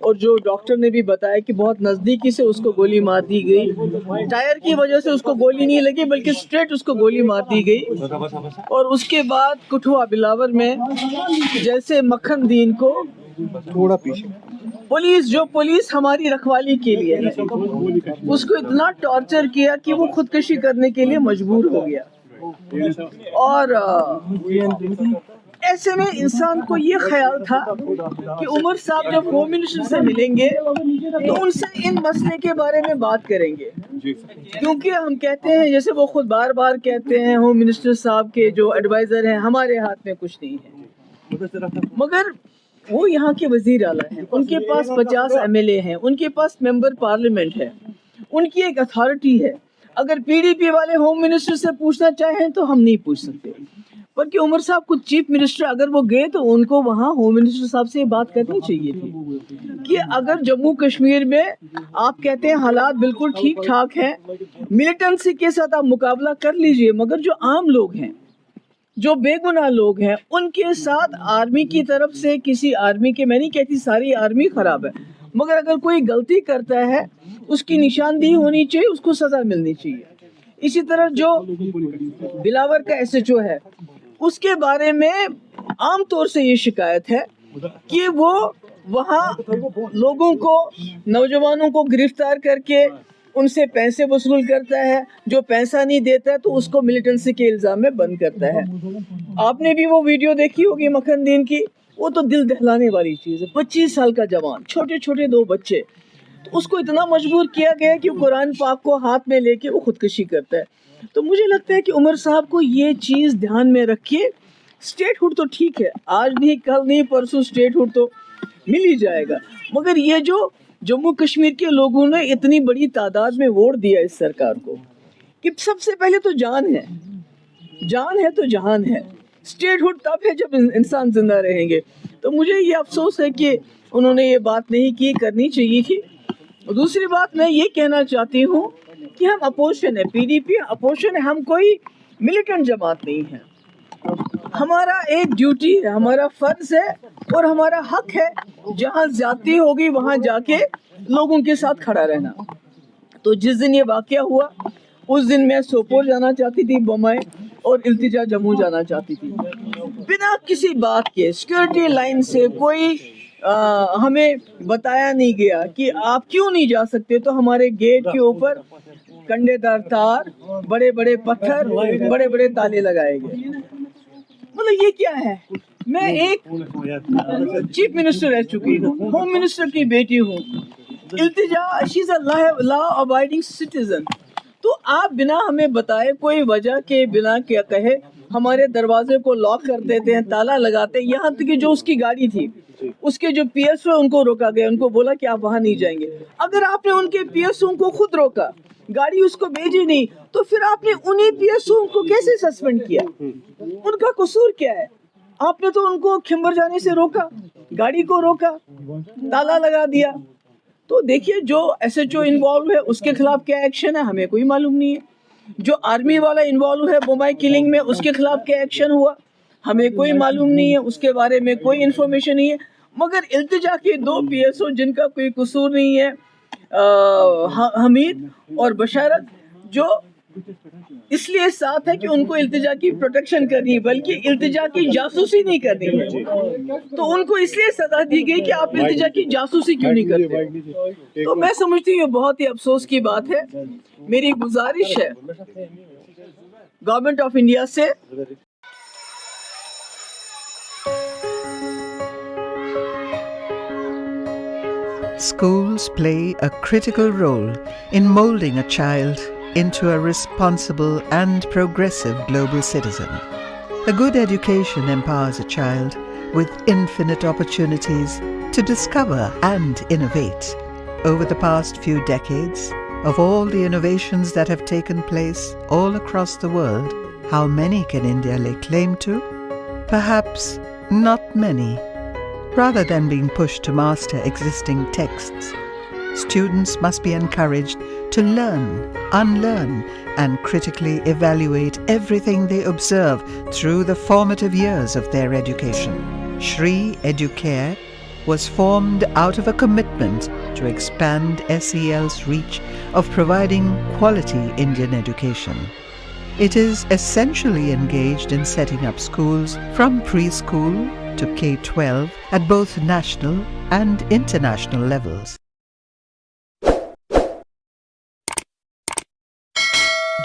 اور جو ڈاکٹر نے بھی بتایا کہ بہت نزدیکی سے اس کو گولی مار دی گئی. ٹائر کی وجہ سے اس کو گولی نہیں لگی بلکہ اسٹریٹ اس کو گولی مار دی گئی. اور اس کے بعد کٹھوا بلاور میں جیسے مکھن دین کو تھوڑا پیچھے پولیس ہماری رکھوالی کے لیے ہے، اس کو اتنا ٹارچر کیا کہ وہ خودکشی کرنے کے لیے مجبور ہو گیا. اور ایسے میں انسان کو یہ خیال تھا کہ عمر صاحب جب ہوم منسٹر سے ملیں گے تو ان سے ان مسئلے کے بارے میں بات کریں گے، کیونکہ ہم کہتے ہیں، جیسے وہ خود بار بار کہتے ہیں، ہوم منسٹر صاحب کے جو ایڈوائزر ہیں، ہمارے ہاتھ میں کچھ نہیں ہے. مگر وہ یہاں کے وزیر اعلیٰ ہیں، ان کے پاس 50 MLA ہیں، ان کے پاس ممبر پارلیمنٹ ہے، ان کی ایک اتھارٹی ہے. اگر PDP والے ہوم منسٹر سے پوچھنا چاہیں تو ہم نہیں پوچھ سکتے، بلکہ عمر صاحب کو چیف منسٹر اگر وہ گئے تو ان کو وہاں ہوم منسٹر صاحب سے بات کرنی چاہیے تھی کہ اگر جموں کشمیر میں آپ کہتے ہیں حالات بالکل ٹھیک ٹھاک ہیں، ملیٹنسی کے ساتھ آپ مقابلہ کر لیجئے، مگر جو عام لوگ ہیں، جو بے گناہ لوگ ہیں، ان کے ساتھ آرمی کی طرف سے کسی آرمی کے، میں نہیں کہتی ساری آرمی خراب ہے، مگر اگر کوئی غلطی کرتا ہے اس کی نشاندہی ہونی چاہیے، اس کو سزا ملنی چاہیے. اسی طرح جو بلاور کا SHO ہے، اس کے بارے میں عام طور سے یہ شکایت ہے کہ وہ وہاں لوگوں کو، نوجوانوں کو گرفتار کر کے ان سے پیسے وصول کرتا ہے، جو پیسہ نہیں دیتا ہے تو اس کو ملیٹنسی کے الزام میں بند کرتا ہے. آپ نے بھی وہ ویڈیو دیکھی ہوگی مکھن دین کی، وہ تو دل دہلانے والی چیز ہے. 25 سال کا جوان، چھوٹے چھوٹے 2 بچے، تو اس کو اتنا مجبور کیا گیا کہ وہ قرآن پاک کو ہاتھ میں لے کے وہ خودکشی کرتا ہے. تو مجھے لگتا ہے کہ عمر صاحب کو یہ چیز دھیان میں رکھیے. اسٹیٹ ہوڈ تو ٹھیک ہے، آج نہیں کل نہیں پرسوں اسٹیٹ ہوڈ تو مل ہی جائے گا، مگر یہ جو جموں کشمیر کے لوگوں نے اتنی بڑی تعداد میں ووٹ دیا اس سرکار کو، کہ سب سے پہلے تو جان ہے تو جہان ہے. اسٹیٹ ہوڈ تب ہے جب انسان زندہ رہیں گے. تو مجھے یہ افسوس ہے کہ انہوں نے یہ بات نہیں کی، کرنی چاہیے تھی. دوسری بات میں یہ کہنا چاہتی ہوں کہ ہم اپوزیشن ہے، PDP اپوزیشن ہے، ہم کوئی ملیٹنٹ جماعت نہیں ہے. ہمارا ایک ڈیوٹی ہے، ہمارا فرض ہے اور ہمارا حق ہے، جہاں زیادتی ہوگی وہاں جا کے لوگوں کے ساتھ کھڑا رہنا. تو جس دن یہ واقعہ ہوا اس دن میں سوپور جانا چاہتی تھی، بمائے، اور التجا جموں جانا چاہتی تھی. بنا کسی بات کے سیکورٹی لائن سے کوئی ہمیں بتایا نہیں گیا کہ آپ کیوں نہیں جا سکتے. تو ہمارے گیٹ کے اوپر کنڈے دار تار، بڑے بڑے پتھر، بڑے بڑے تالے لگائے گئے. مطلب یہ کیا ہے؟ میں ایک چیف منسٹر رہ چکی ہوں، ہوم منسٹر کی بیٹی ہوں. التجا شی از اے لا ابائڈنگ سٹیزن. تو آپ بنا ہمیں بتائے، کوئی وجہ کے بنا کیا کہے، ہمارے دروازے کو لاک کر دیتے ہیں، تالا لگاتے ہیں. یہاں تک کہ جو اس کی گاڑی تھی، اس کے جو PSO ان کو روکا گیا، ان کو بولا کہ آپ وہاں نہیں جائیں گے. اگر آپ نے ان کے PSO کو خود روکا، گاڑی اس کو بھیجی نہیں، تو پھر آپ نے انہی PSO کو کیسے سسپینڈ کیا؟ ان کا قصور کیا ہے؟ آپ نے تو ان کو کھمبر جانے سے روکا، گاڑی کو روکا، تالا لگا دیا. تو دیکھیے، جو SHO انوالو ہے اس کے خلاف کیا ایکشن ہے ہمیں کوئی معلوم نہیں ہے. جو آرمی والا انوالو ہے بمبئی کلنگ میں، اس کے خلاف کیا ایکشن ہوا ہمیں کوئی معلوم نہیں ہے، اس کے بارے میں کوئی انفارمیشن نہیں ہے. مگر التجا کے 2 PSO جن کا کوئی قصور نہیں ہے، حمید اور بشارت، جو اس لیے ساتھ ہے کہ ان کو التجا کی پروٹیکشن کرنی ہے، بلکہ التجا کی جاسوسی نہیں کرنی ہے. تو ان کو اس لیے سزا دی گئی کہ آپ التجا کی جاسوسی کیوں نہیں کرتے. تو میں سمجھتی ہوں یہ بہت ہی افسوس کی بات ہے. میری گزارش ہے گورنمنٹ آف انڈیا سے، Schools play a critical role in molding a child into a responsible and progressive global citizen. A good education empowers a child with infinite opportunities to discover and innovate. Over the past few decades, of all the innovations that have taken place all across the world, how many can India lay claim to? Perhaps not many. rather than being pushed to master existing texts. Students must be encouraged to learn, unlearn, and critically evaluate everything they observe through the formative years of their education. Shri Educare was formed out of a commitment to expand SEL's reach of providing quality Indian education. It is essentially engaged in setting up schools from preschool to K-12 at both national and international levels.